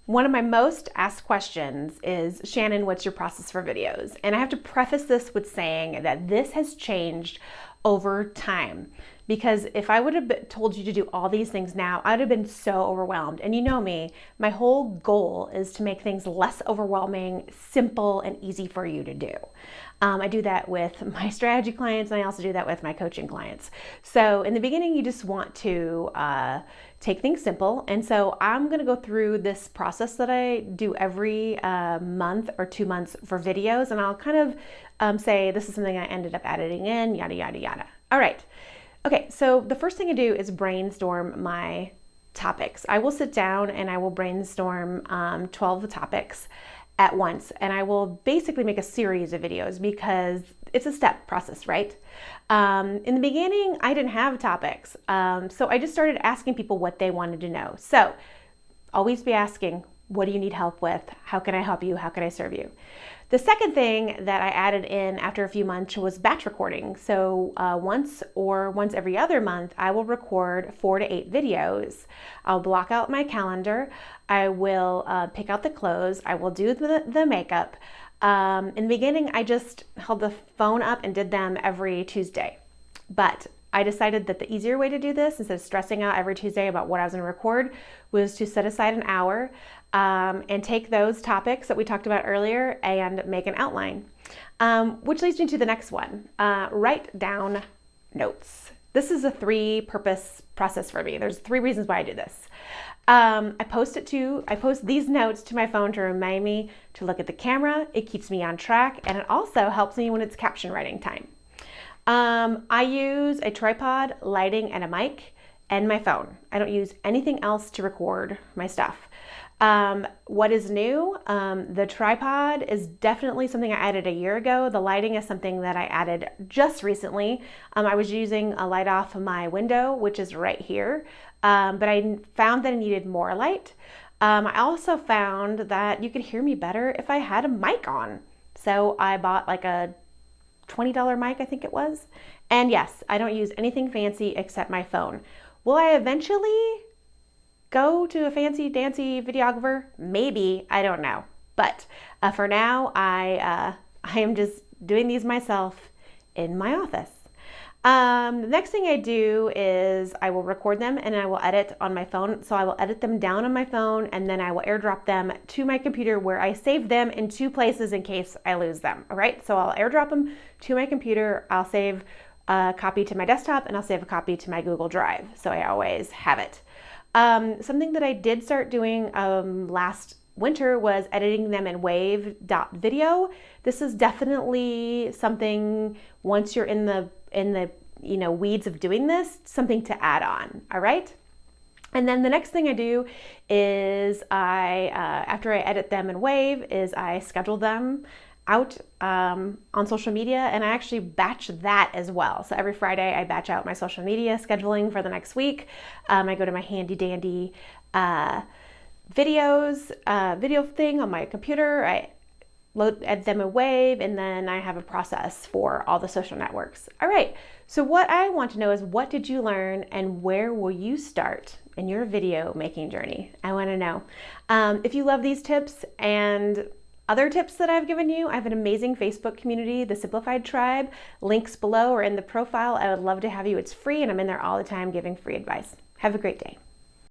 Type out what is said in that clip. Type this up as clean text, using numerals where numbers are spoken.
One of my most asked questions is, Shannon, what's your process for videos? And I have to preface this with saying that this has changed over time, because if I would have told you to do all these things now, I would have been so overwhelmed. And you know me, my whole goal is to make things less overwhelming, simple, and easy for you to do. I do that with my strategy clients, and I also do that with my coaching clients. So in the beginning, you just want to take things simple. And so I'm going to go through this process that I do every month or 2 months for videos, and I'll kind of say this is something I ended up editing in, yada, yada, yada. All right. Okay, so the first thing I do is brainstorm my topics. I will sit down and I will brainstorm 12 topics at once, and I will basically make a series of videos because it's a step process, right? In the beginning, I didn't have topics, so I just started asking people what they wanted to know. So always be asking, what do you need help with? How can I help you? How can I serve you? The second thing that I added in after a few months was batch recording. So once every other month, I will record 4 to 8 videos. I'll block out my calendar. I will pick out the clothes. I will do the makeup. In the beginning, I just held the phone up and did them every Tuesday. But I decided that the easier way to do this, instead of stressing out every Tuesday about what I was going to record, was to set aside an hour and take those topics that we talked about earlier and make an outline. Which leads me to the next one. Write down notes. This is a 3-purpose process for me. There's 3 reasons why I do this. I post these notes to my phone to remind me to look at the camera. It keeps me on track, and it also helps me when it's caption writing time. I use a tripod, lighting, and a mic, and my phone. I don't use anything else to record my stuff. What is new? The tripod is definitely something I added a year ago. The lighting is something that I added just recently. I was using a light off my window, which is right here, but I found that I needed more light. I also found that you could hear me better if I had a mic on. So I bought like a $20 mic, I think it was. And yes, I don't use anything fancy except my phone. Will I eventually go to a fancy dancy videographer? Maybe, I don't know. But for now, I am just doing these myself in my office. The next thing I do is I will record them and I will edit on my phone. So I will edit them down on my phone, and then I will airdrop them to my computer, where I save them in 2 places in case I lose them. All right, so I'll airdrop them to my computer. I'll save a copy to my desktop, and I'll save a copy to my Google Drive, so I always have it. Something that I did start doing last winter was editing them in wave.video. This is definitely something, once you're in the weeds of doing this, something to add on. All right. And then the next thing I do is after I edit them in Wave, is I schedule them out on social media, and I actually batch that as well. So every Friday I batch out my social media scheduling for the next week. I go to my handy dandy video thing on my computer. I edit them in Wave, and then I have a process for all the social networks. All right, so what I want to know is, what did you learn, and where will you start in your video making journey? I want to know. If you love these tips and other tips that I've given you, I have an amazing Facebook community, the Simplified Tribe. Links below or in the profile. I would love to have you. It's free, and I'm in there all the time giving free advice. Have a great day.